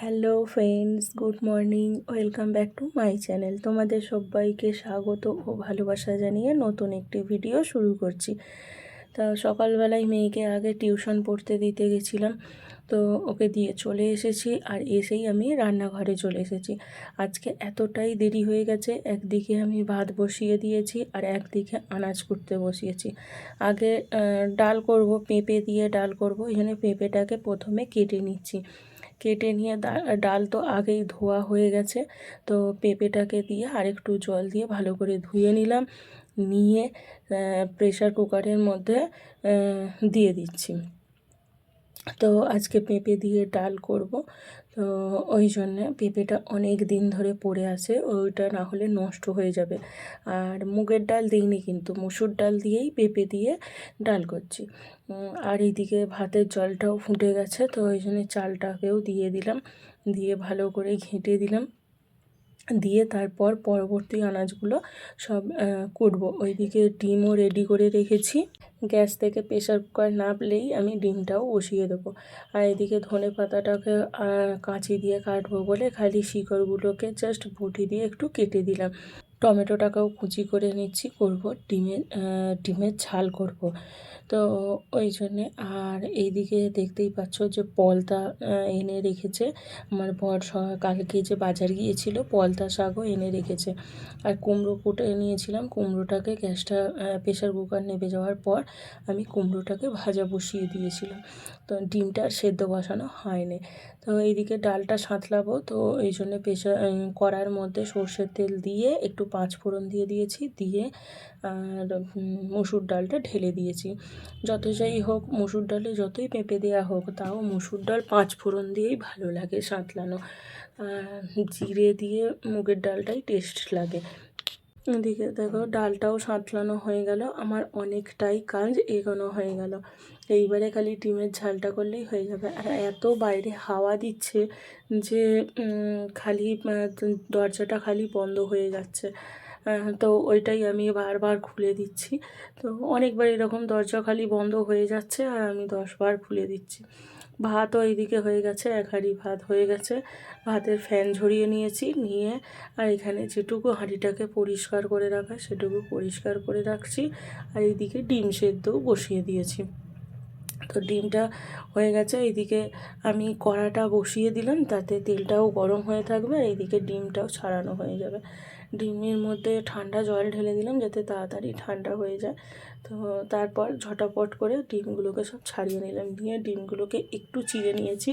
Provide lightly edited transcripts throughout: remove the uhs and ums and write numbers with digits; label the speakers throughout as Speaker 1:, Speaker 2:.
Speaker 1: Hello friends, good morning. Welcome back to my channel. তোমাদের সবাইকে স্বাগত ও ভালোবাসা জানিয়ে নতুন একটি ভিডিও শুরু করছি। তা সকালবেলায় মেয়েকে আগে টিউশন পড়তে দিতে গেছিলাম, তো ওকে দিয়ে চলে এসেছি। আর এসেই আমি রান্নাঘরে চলে এসেছি। আজকে এতটাই দেরি হয়ে গেছে, একদিকে আমি ভাত বসিয়ে দিয়েছি আর একদিকে আনাজ কুটতে বসিয়েছি। আগে ডাল করব, পেঁপে দিয়ে ডাল করব। এই জন্য পেঁপেটাকে প্রথমে কেটে নিচ্ছি। কেটে নিয়ে ডাল তো আগেই ধোয়া হয়ে গেছে, তো পেঁপেটাকে দিয়ে আরেকটু জল দিয়ে ভালো করে ধুয়ে নিলাম। নিয়ে প্রেশার কুকারের মধ্যে দিয়ে দিচ্ছি। তো আজকে পেঁপে দিয়ে ডাল করব, তো ওই জন্যে পেঁপেটা অনেক দিন ধরে পড়ে আছে, ওইটা না হলে নষ্ট হয়ে যাবে। আর মুগের ডাল দিইনি, কিন্তু মসুর ডাল দিয়েই পেঁপে দিয়ে ডাল করছি। আর এইদিকে ভাতের জলটাও ফুটে গেছে, তো ওই জন্য চালটাকেও দিয়ে দিলাম, দিয়ে ভালো করে ঘেঁটে দিলাম। দিয়ে তারপর পরবর্তী আনাজগুলো সব কুটবো। ওইদিকে ডিমও রেডি করে রেখেছি। গ্যাস থেকে প্রেশার কুকার নামলেই আমি ডিমটাও বসিয়ে দেবো। আর এদিকে ধনে পাতাটাকে কাঁচি দিয়ে কাটবো বলে খালি শিকড়গুলোকে জাস্ট বটি দিয়ে একটু কেটে দিলাম। টমেটোটাকেও কুচি করে নিচ্ছি, ডিমের ঝাল করব। তো ওই জন্যে। আর এইদিকে দেখতেই পাচ্ছ যে পলতা এনে রেখেছে আমার বর, কালকে যে বাজার গিয়েছিল পলতা শাকও এনে রেখেছে। আর কুমড়ো কুটে নিয়েছিলাম, কুমড়োটাকে গ্যাসটা প্রেশার কুকার নেভে যাওয়ার পর আমি কুমড়োটাকে ভাজা বসিয়ে দিয়েছিলাম। তো ডিমটা সেদ্ধ বসানো হয়নি। তো এইদিকে ডালটা সাঁতলাবো, তো এই জন্য কড়ার মধ্যে সর্ষের তেল দিয়ে একটু পাঁচফোড়ন দিয়ে দিয়েছি, দিয়ে আর মসুর ডালটা ঢেলে দিয়েছি। যত যাই হোক, মসুর ডালে যতই পেঁপে দেওয়া হোক, তাও মসুর ডাল পাঁচফোড়ন দিয়েই ভালো লাগে সাঁতলানো। জিরে দিয়ে মুগের ডালটাই টেস্ট লাগে। এদিকে দেখো ডালটাও সাঁতলানো হয়ে গেল, আমার অনেকটাই কাজ এগোনো হয়ে গেল। এইবারে খালি ডিমের ঝালটা করলেই হয়ে যাবে। আর এত বাইরে হাওয়া দিচ্ছে যে খালি দরজাটা খালি বন্ধ হয়ে যাচ্ছে। তো ওইটাই আমি বারবার খুলে দিচ্ছি। তো অনেকবার এরকম দরজা খালি বন্ধ হয়ে যাচ্ছে আর আমি 10বার খুলে দিচ্ছি। ভাতও এইদিকে হয়ে গেছে, এক হাঁড়ি ভাত হয়ে গেছে। ভাতের ফ্যান ঝরিয়ে নিয়েছি, নিয়ে আর এখানে যেটুকু হাঁড়িটাকে পরিষ্কার করে রাখা সেটুকু পরিষ্কার করে রাখছি। আর এইদিকে ডিম সেদ্ধও বসিয়ে দিয়েছি। তো ডিমটা হয়ে গেছে, এইদিকে আমি কড়াটা বসিয়ে দিলাম, তাতে তেলটাও গরম হয়ে থাকবে আর এইদিকে ডিমটাও ছাড়ানো হয়ে যাবে। ডিমের মধ্যে ঠান্ডা জল ঢেলে দিলাম যাতে তাড়াতাড়ি ঠান্ডা হয়ে যায়। তো তারপর ঝটাপট করে ডিমগুলোকে সব ছাড়িয়ে নিলাম, নিয়ে ডিমগুলোকে একটু চিড়ে নিয়েছি,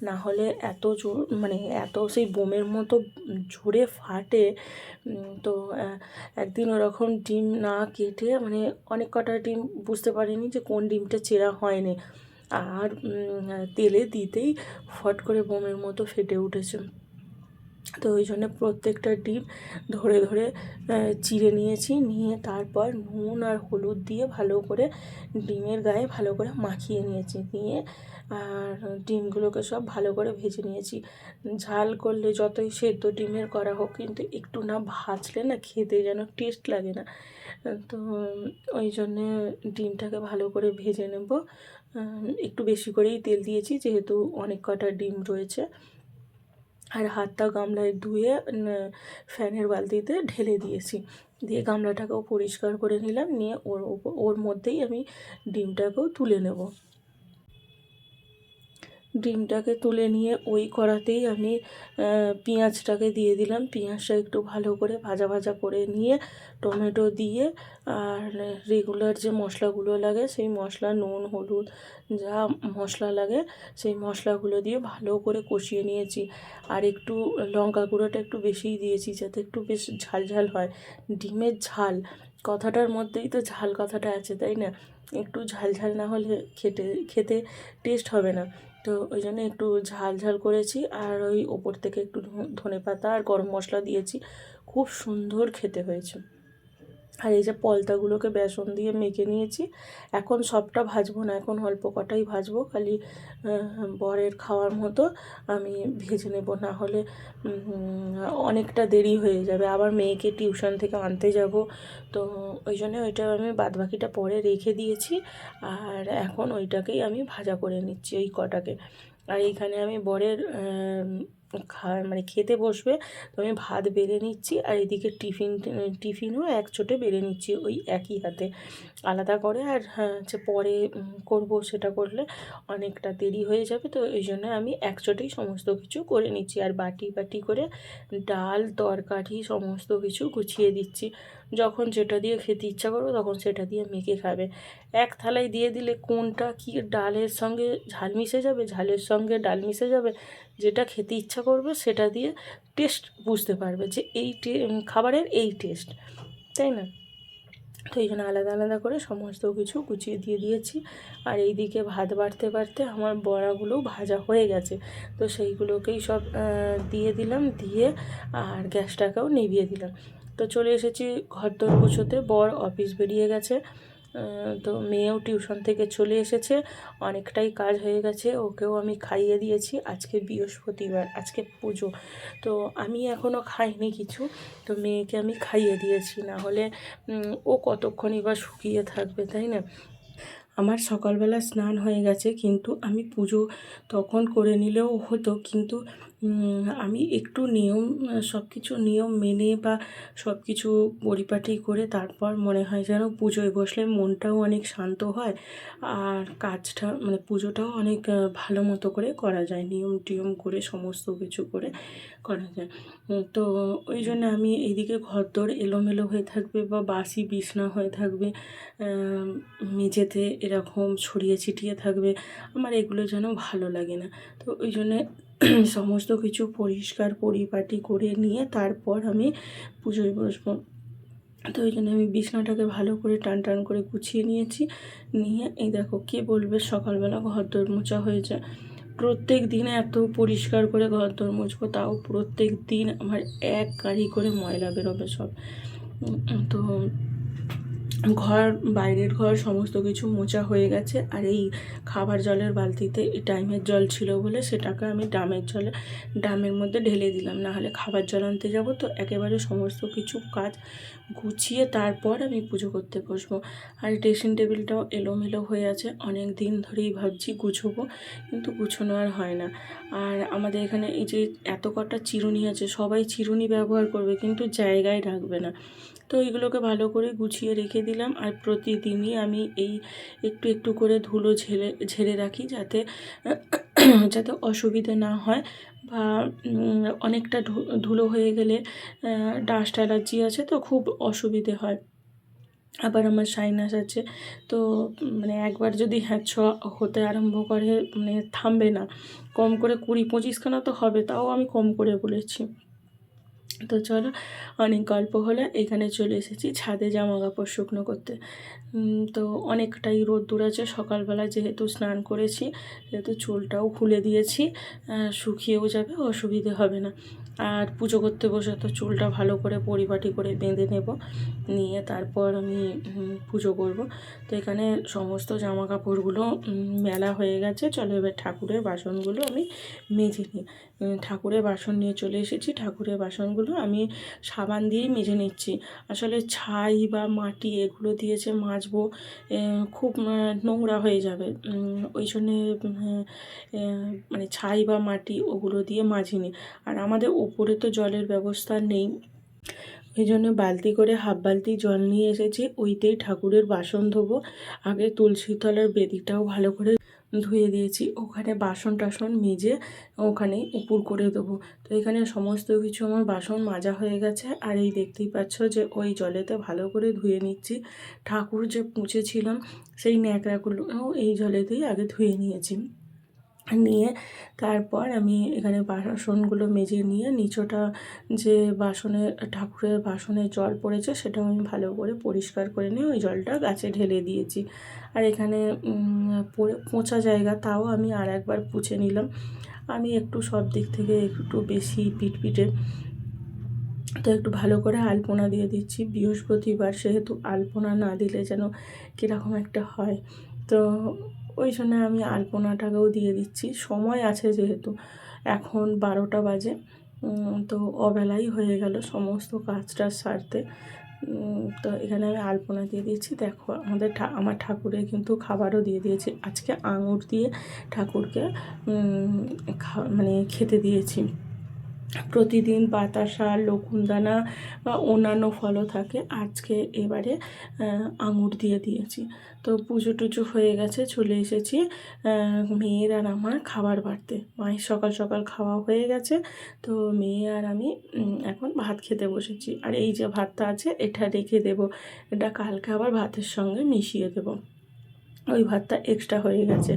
Speaker 1: না হলে এত জোর মানে এত সেই বোমের মতো জোরে ফাটে। তো একদিন ওরকম ডিম না কেটে মানে অনেক কটা ডিম বুঝতে পারিনি যে কোন ডিমটা চেরা হয়নি, আর তেলে দিতেই ফট করে বোমের মতো ফেটে উঠেছে। তো ওই জন্য প্রত্যেকটা ডিম ধরে ধরে চিড়ে নিয়েছি, নিয়ে তারপর নুন আর হলুদ দিয়ে ভালো করে ডিমের গায়ে ভালো করে মাখিয়ে নিয়েছি, নিয়ে আর ডিমগুলোকে সব ভালো করে ভেজে নিয়েছি। ঝাল করলে যতই সেদ্ধ ডিমের করা হোক, কিন্তু একটু না ভাজলে না খেতে যেন টেস্ট লাগে না। তো ওই জন্যে ডিমটাকে ভালো করে ভেজে নেব। একটু বেশি করেই তেল দিয়েছি যেহেতু অনেক কটা ডিম রয়েছে। আর হাতটা গামলায় ধুয়ে ফ্যানের বালতিতে ঢেলে দিয়েছি, দিয়ে গামলাটাকেও পরিষ্কার করে নিলাম, নিয়ে ওর মধ্যেই আমি ডিমটাকেও তুলে নেব। ডিমটাকে তুলে নিয়ে ওই কড়াতেই আমি পেঁয়াজটাকে দিয়ে দিলাম। পেঁয়াজটা একটু ভালো করে ভাজা ভাজা করে নিয়ে টমেটো দিয়ে আর রেগুলার যে মশলাগুলো লাগে সেই মশলা, নুন হলুদ যা মশলা লাগে সেই মশলাগুলো দিয়ে ভালো করে কষিয়ে নিয়েছি। আর একটু লঙ্কা গুঁড়োটা একটু বেশিই দিয়েছি যাতে একটু বেশ ঝাল ঝাল হয়। ডিমের ঝাল কথাটার মধ্যেই তো ঝাল কথাটা আছে, তাই না? একটু ঝাল ঝাল না হলে খেতে টেস্ট হবে না। তো ওই জন্য একটু ঝাল ঝাল করেছি, আর ওই ওপর থেকে একটু ধনেপাতা আর গরম মশলা দিয়েছি, খুব সুন্দর খেতে হয়েছে। আর এই যে পলতাগুলোকে বেসন দিয়ে মেখে নিয়েছি, এখন সবটা ভাজবো না, এখন অল্প কটাই ভাজবো, খালি বরের খাওয়ার মতো আমি ভেজে নেব, না হলে অনেকটা দেরি হয়ে যাবে, আবার মেয়েকে টিউশন থেকে আনতে যাব। তো ওই জন্য ওইটা আমি বাদবাকিটা পরে রেখে দিয়েছি, আর এখন ওইটাকেই আমি ভাজা করে নিচ্ছি ওই কটাকে। আর এইখানে আমি বরের মানে খেতে বসবে, তো আমি ভাত বেড়ে নিচ্ছি, আর এদিকে টিফিনও একচোটে বেড়ে নিচ্ছি ওই একই হাতে, আলাদা করে। আর হ্যাঁ, হচ্ছে পরে করব, সেটা করলে অনেকটা দেরি হয়ে যাবে, তো এই জন্য আমি একচোটেই সমস্ত কিছু করে নিচ্ছি। আর বাটি বাটি করে ডাল তরকারি সমস্ত কিছু গুছিয়ে দিচ্ছি, যখন যেটা দিয়ে খেতে ইচ্ছা করবো তখন সেটা দিয়ে মেখে খাবে। এক থালায় দিয়ে দিলে কোনটা কি ডালের সঙ্গে ঝাল মিশে যাবে, ঝালের সঙ্গে ডাল মিশে যাবে, যেটা খেতে ইচ্ছা করবে সেটা দিয়ে টেস্ট বুঝতে পারবে যে এই খাবারের এই টেস্ট, তাই না? তো এই জন্য আলাদা আলাদা করে সমস্ত কিছু গুছিয়ে দিয়ে দিয়েছি। আর এই দিকে ভাত বাড়তে বাড়তে আমার বড়াগুলোও ভাজা হয়ে গেছে, তো সেইগুলোকেই সব দিয়ে দিলাম, দিয়ে আর গ্যাসটাকেও নিভিয়ে দিলাম। তো চলে এসেছি ঘরদোর গোছাতে, বর অফিস বেরিয়ে গেছে, তো মেয়েও টিউশন থেকে চলে এসেছে, অনেকটাই কাজ হয়ে গেছে, ওকেও আমি খাইয়ে দিয়েছি। আজকে বৃহস্পতিবার, আজকে পুজো, তো আমি এখনও খাইনি কিছু, তো মেয়েকে আমি খাইয়ে দিয়েছি, না হলে ও কতক্ষণই বা শুকিয়ে থাকবে, তাই না? আমার সকালবেলা স্নান হয়ে গেছে, কিন্তু আমি পুজো তখন করে নিলেও হতো, কিন্তু আমি একটু নিয়ম, সব কিছু নিয়ম মেনে বা সব কিছু পরিপাটি করে তারপর মনে হয় যেন পুজোয় বসলে মনটাও অনেক শান্ত হয়, আর কাজটা মানে পুজোটাও অনেক ভালো মতো করে করা যায়, নিয়ম টিয়ম করে সমস্ত কিছু করে করা যায়। তো ওই জন্য আমি এইদিকে ঘরদোর এলোমেলো হয়ে থাকবে বা বাসি বিছনা হয়ে থাকবে, মেঝেতে এরকম ছড়িয়ে ছিটিয়ে থাকবে, আমার এগুলো যেন ভালো লাগে না। তো ওই জন্যে সমস্ত কিছু পরিষ্কার পরিপাটি করে নিয়ে তারপর আমি পুজোয় বসবো। তো ওই জন্য আমি বিছানাটাকে ভালো করে টান টান করে গুছিয়ে নিয়েছি, নিয়ে এই দেখো কে বলবে সকালবেলা ঘরদোর মোছা হয়েছে। প্রত্যেক দিন এত পরিষ্কার করে ঘরদোর মুছবো, তাও প্রত্যেক দিন আমার এক গাড়ি করে ময়লা বেরোবে সব। তো ঘর, বাইরের ঘর সমস্ত কিছু মোছা হয়ে গেছে। আর এই খাবার জলের বালতিতে এই টাইমের জল ছিল বলে সেটাকে আমি ড্রামের মধ্যে ঢেলে দিলাম, না হলে খাবার জল আনতে যাব, তো একেবারে সমস্ত কিছু কাজ গুছিয়ে তারপর আমি পুজো করতে বসবো। আর ড্রেসিং টেবিলটাও এলোমেলো হয়ে আছে, অনেক দিন ধরেই ভাবছি গুছোবো, কিন্তু গুছোনো আর হয় না। আর আমাদের এখানে এই যে এত কটা চিরুনি আছে, সবাই চিরুনি ব্যবহার করবে কিন্তু জায়গায় রাখবে না, তো এইগুলোকে ভালো করে গুছিয়ে রেখে দিলাম। আর প্রতিদিনই আমি এই একটু একটু করে ধুলো ঝেড়ে রাখি, যাতে যাতে অসুবিধে না হয়, বা অনেকটা ধুলো হয়ে গেলে ডাস্ট অ্যালার্জি আছে, তো খুব অসুবিধে হয়। আবার আমার সাইনাস আছে, তো মানে একবার যদি হতে আরম্ভ করে মানে থামবে না, কম করে 20-25খানা তো হবে, তাও আমি কম করে বলেছি। তো চলো, অনেক গল্প হলো, এখানে চলে এসেছি ছাদে জামা কাপড় শুকনো করতে। তো অনেকটাই রোদ্দুর আছে, সকালবেলা যেহেতু স্নান করেছি, যেহেতু চুলটাও খুলে দিয়েছি, শুকিয়েও যাবে, অসুবিধে হবে না। আর পুজো করতে বসে তো চুলটা ভালো করে পরিপাটি করে বেঁধে নেব, নিয়ে তারপর আমি পুজো করব। তো এখানে সমস্ত জামা কাপড়গুলো মেলা হয়ে গেছে, চলো এবার ঠাকুরের বাসনগুলো আমি মেজে নিই। ঠাকুরের বাসন নিয়ে চলে এসেছি, ঠাকুরের বাসনগুলো আমি সাবান দিয়েই মেজে নিচ্ছি। আসলে ছাই বা মাটি এগুলো দিয়ে যে মাজবো, খুব নোংরা হয়ে যাবে, ওই জন্যে মানে ছাই বা মাটি ওগুলো দিয়ে মাজিনি। আর আমাদের উপরে তো জলের ব্যবস্থা নেই, ওই জন্য বালতি করে হাফ বালতি জল নিয়ে এসেছি, ওইতেই ঠাকুরের বাসন ধোবো। আগে তুলসী তলার বেদিটাও ভালো করে ধুয়ে দিয়েছি, ওখানে বাসন টাসন মেজে ওখানেই উপুর করে দেবো। তো এখানে সমস্ত কিছু আমার বাসন মাজা হয়ে গেছে, আর এই দেখতেই পাচ্ছ যে ওই জলেতে ভালো করে ধুয়ে নিচ্ছি। ঠাকুর যে পুঁছেছিলাম সেই ন্যাকড়াগুলো এই জলেতেই আগে ধুয়ে নিয়েছি, নিয়ে তারপর আমি এখানে বাসনগুলো মেজে নিয়ে নিচটা যে বাসনে ঠাকুরের বাসনে জল পড়েছে সেটাও আমি ভালো করে পরিষ্কার করে নিয়ে ওই জলটা গাছে ঢেলে দিয়েছি। আর এখানে পোঁছা জায়গা, তাও আমি আর একবার পুছে নিলাম। আমি একটু সব দিক থেকে একটু বেশি পিটপিটে, তো একটু ভালো করে আলপনা দিয়ে দিচ্ছি, বৃহস্পতিবার সেহেতু আলপনা না দিলে যেন কীরকম একটা হয়, তো ওই জন্য আমি আলপনাটাকেও দিয়ে দিচ্ছি। সময় আছে যেহেতু, এখন 12টা বাজে, তো অবেলাই হয়ে গেল সমস্ত কাজটা সারতে। তো এখানে আমি আলপনা দিয়ে দিয়েছি। দেখো আমার ঠাকুরের কিন্তু খাবারও দিয়ে দিয়েছি। আজকে আঙুর দিয়ে ঠাকুরকে মানে খেতে দিয়েছি। প্রতিদিন বাতাসা, লকুনদানা বা অন্যান্য ফলও থাকে, আজকে এবারে আঙুর দিয়ে দিয়েছি। তো পুজো টুজো হয়ে গেছে, চলে এসেছি মেয়ের আর আমার খাবার বাড়তে। মায়ের সকাল সকাল খাওয়া হয়ে গেছে, তো মেয়ে আর আমি এখন ভাত খেতে বসেছি। আর এই যে ভাতটা আছে এটা রেখে দেবো, এটা কালকে আবার ভাতের সঙ্গে মিশিয়ে দেবো। ওই ভাতটা এক্সট্রা হয়ে গেছে।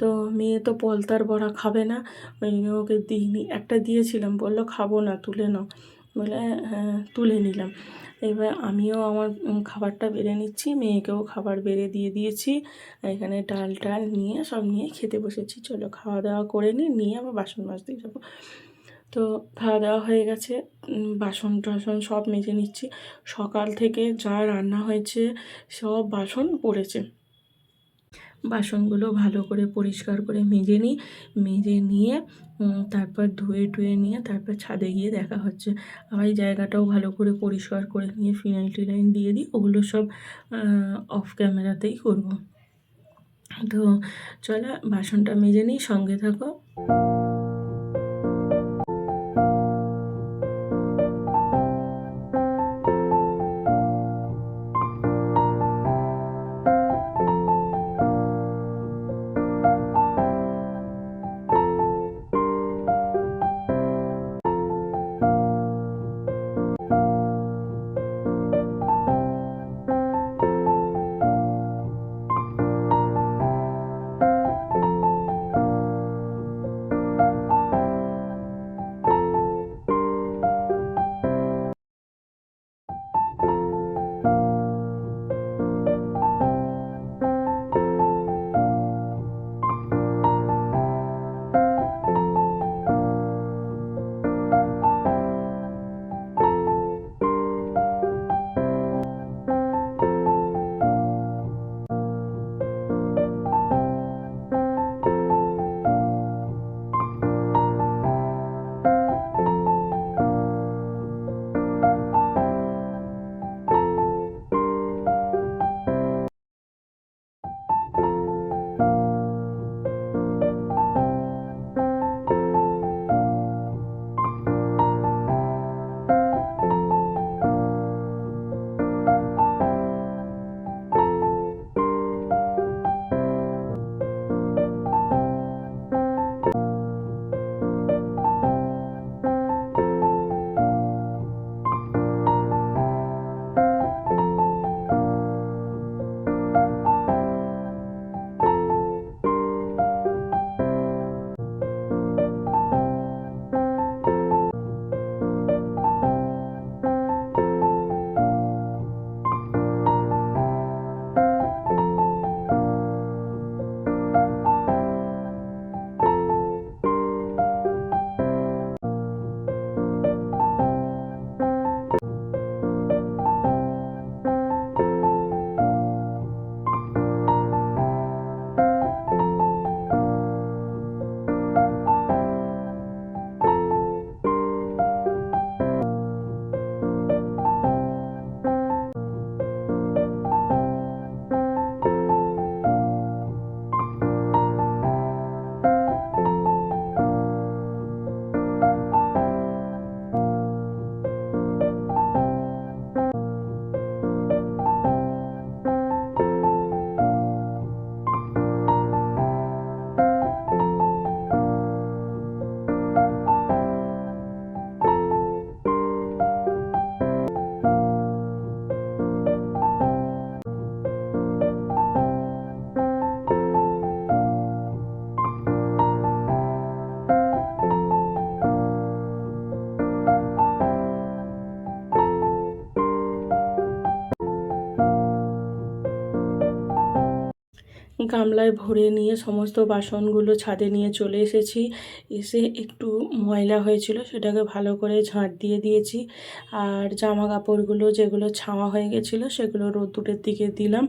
Speaker 1: তো মেয়ে তো পলতার বড়া খাবে না, ওই জন্য ওকে দিইনি। একটা দিয়েছিলাম, বললো খাবো না, তুলে নাও। বলে হ্যাঁ, তুলে নিলাম। এবার আমিও আমার খাবারটা বেড়ে নিচ্ছি, মেয়েকেও খাবার বেড়ে দিয়ে দিয়েছি। এখানে ডাল টাল নিয়ে সব নিয়ে খেতে বসেছি। চলো খাওয়া দাওয়া করে নিয়ে আবার বাসন মাজতে যাবো। তো খাওয়া দাওয়া হয়ে গেছে, বাসন টাসন সব মেজে নিচ্ছি। সকাল থেকে যা রান্না হয়েছে সব বাসন পড়েছে। বাসনগুলো ভালো করে পরিষ্কার করে মেজে নিয়ে তারপর ধুয়ে টুয়ে নিয়ে তারপর ছাদে গিয়ে দেখা হচ্ছে। আবার এই জায়গাটাও ভালো করে পরিষ্কার করে নিয়ে ফিনাইল টিনাইল দিয়ে দিই। ওগুলো সব অফ ক্যামেরাতেই করব। তো চলো বাসনটা মেজে নিই, সঙ্গে থাকো। গামলায় ভরে নিয়ে সমস্ত বাসনগুলো ছাদে নিয়ে চলে এসেছি। এসে একটু ময়লা হয়েছিল, সেটাকে ভালো করে ঝাঁট দিয়ে দিয়েছি। আর জামা কাপড়গুলো যেগুলো ছাওয়া হয়ে গেছিলো সেগুলো রোদ্দুরের দিকে দিলাম,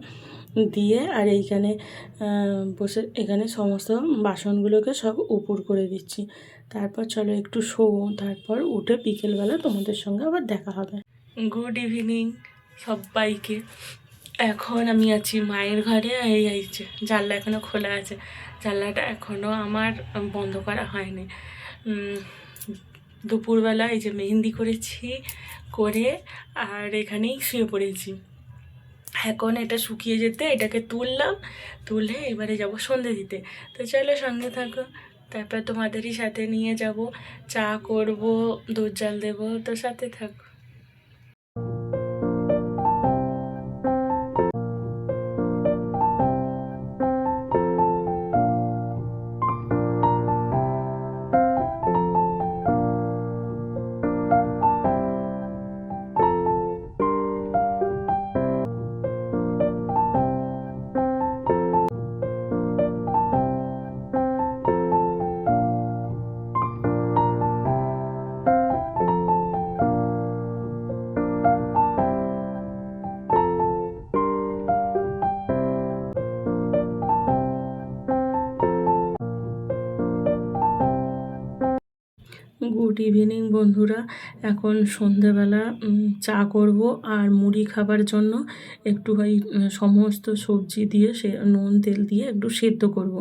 Speaker 1: দিয়ে আর এইখানে বসে এখানে সমস্ত বাসনগুলোকে সব উপর করে দিচ্ছি। তারপর চলো একটু শোবো, তারপর উঠে বিকেলবেলা তোমাদের সঙ্গে আবার দেখা হবে। Good evening. সবাইকে। এখন আমি আছি মায়ের ঘরে। এই যে জানলা এখনও খোলা আছে, জানলাটা এখনও আমার বন্ধ করা হয়নি। দুপুরবেলা এই যে মেহেন্দি করেছি, করে আর এখানেই শুয়ে পড়েছি। এখন এটা শুকিয়ে যেতে এটাকে তুললাম, তুলে এবারে যাব সন্ধে দিতে। তো চলো সঙ্গে থাকো, তারপর তোমাদেরই সাথে নিয়ে যাব, চা করব, দুধ জাল দেবো, তো সাথে থাকো। গুড ইভিনিং বন্ধুরা। এখন সন্ধেবেলা চা করব আর মুড়ি খাবার জন্য একটু ওই সমস্ত সবজি দিয়ে সে নুন তেল দিয়ে একটু সেদ্ধ করব।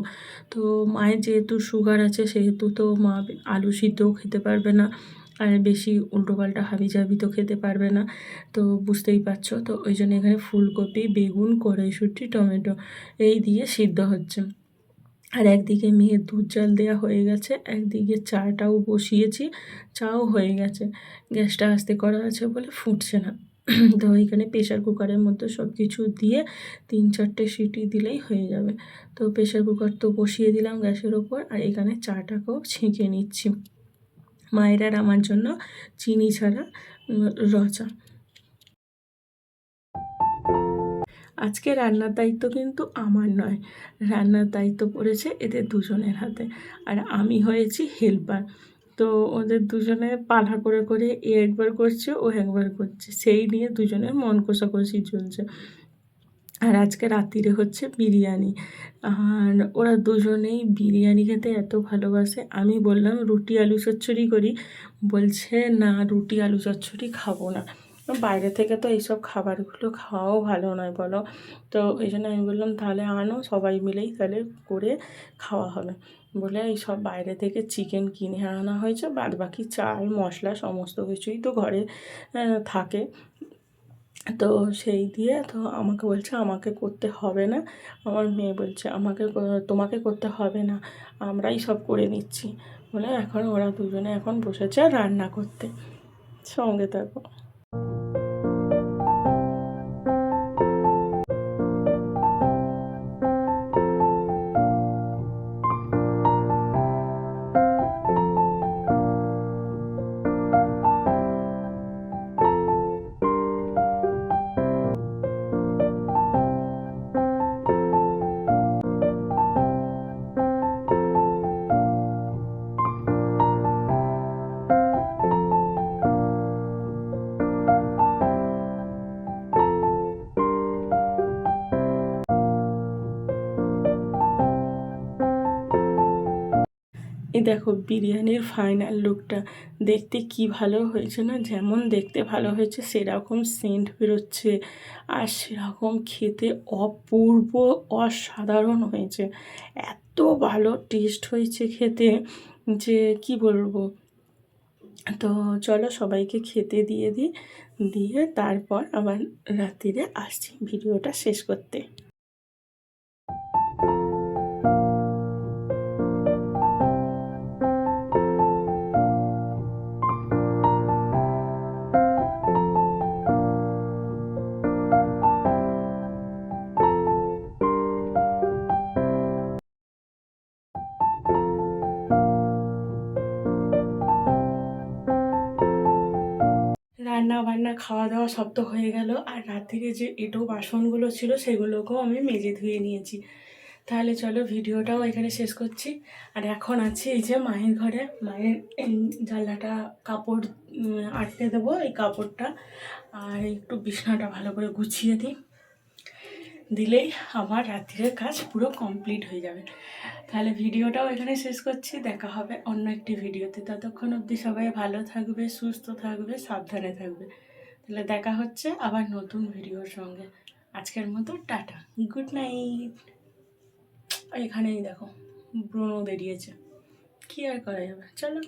Speaker 1: তো মায়ের যেহেতু সুগার আছে সেহেতু তো মা আলু সিদ্ধও খেতে পারবে না, আর বেশি উল্টোপাল্টা হাবিজাবি তো খেতে পারবে না, তো বুঝতেই পারছো। তো ওই জন্য এখানে ফুলকপি, বেগুন, কড়াইশুঁটি, টমেটো এই দিয়ে সিদ্ধ হচ্ছে। আর একদিকে মেয়ের দুধ জাল দেওয়া হয়ে গেছে, একদিকে চাটাও বসিয়েছি, চাও হয়ে গেছে। গ্যাসটা আস্তে করা আছে বলে ফুটছে না। তো এখানে প্রেশার কুকারের মধ্যে সব কিছু দিয়ে 3-4টে সিটি দিলেই হয়ে যাবে। তো প্রেশার কুকার তো বসিয়ে দিলাম গ্যাসের ওপর, আর এখানে চাটাকেও ছেঁকে নিচ্ছি মায়ের আর আমার জন্য চিনি ছাড়া র চা। আজকে রান্নার দায়িত্ব কিন্তু আমার নয়, রান্নার দায়িত্ব পড়েছে এদের দুজনের হাতে, আর আমি হয়েছি হেল্পার। তো ওদের দুজনে পালা করে করে এ একবার করছে, ও একবার করছে, সেই নিয়ে দুজনের মন কষাকষি চলছে। আর আজকে রাত্রিরে হচ্ছে বিরিয়ানি, আর ওরা দুজনেই বিরিয়ানি খেতে এত ভালোবাসে। আমি বললাম রুটি আলু চচ্চড়ি করি, বলছে না রুটি আলু চচ্চড়ি খাবো না, বাইরে থেকে তো এইসব খাবারগুলো খাওয়াও ভালো নয় বলো। তো এই জন্য আমি বললাম তাহলে আনো, সবাই মিলেই তাহলে করে খাওয়া হবে বলে এইসব বাইরে থেকে চিকেন কিনে আনা হয়েছে, বাদ বাকি চাল মশলা সমস্ত কিছুই তো ঘরে থাকে। তো সেই দিয়ে তো আমাকে বলছে আমাকে করতে হবে না, আমার মেয়ে বলছে তোমাকে করতে হবে না, আমরাই সব করে নিচ্ছি বলে এখন ওরা দুজনে এখন বসেছে রান্না করতে। সঙ্গে থাকো। এই দেখো বিরিয়ানির ফাইনাল লুকটা, দেখতে কি ভালো হয়েছে না, যেমন দেখতে ভালো হয়েছে সেরকম সেন্ট বেরোচ্ছে, আর সেরকম খেতে অপূর্ব অসাধারণ হয়েছে। এত ভালো টেস্ট হয়েছে খেতে যে কি বলবো। তো চলো সবাইকে খেতে দিয়ে দিই, দিয়ে তারপর আবার রাত্রিরে আসছি ভিডিওটা শেষ করতে। রান্না বান্না খাওয়া দাওয়া সব তো হয়ে গেল, আর রাত্রিরে যে এঁটো বাসনগুলো ছিল সেগুলোকেও আমি মেজে ধুয়ে নিয়েছি। তাহলে চলো ভিডিওটাও এখানে শেষ করছি। আর এখন আছি এই যে মায়ের ঘরে, মায়ের জানলাটা কাপড় আটকে দেবো, এই কাপড়টা আর একটু বিছানাটা ভালো করে গুছিয়ে দিই, দিলেই আমার রাত্রিরের কাজ পুরো কমপ্লিট হয়ে যাবে। তাহলে ভিডিওটাও এখানে শেষ করছি, দেখা হবে অন্য একটি ভিডিওতে। ততক্ষণ অবধি সবাই ভালো থাকবে, সুস্থ থাকবে, সাবধানে থাকবে। তাহলে দেখা হচ্ছে আবার নতুন ভিডিওর সঙ্গে। আজকের মতো টাটা, গুড নাইট। এখানেই দেখো ব্রণ বেরিয়েছে, কি আর করা যাবে, চলো।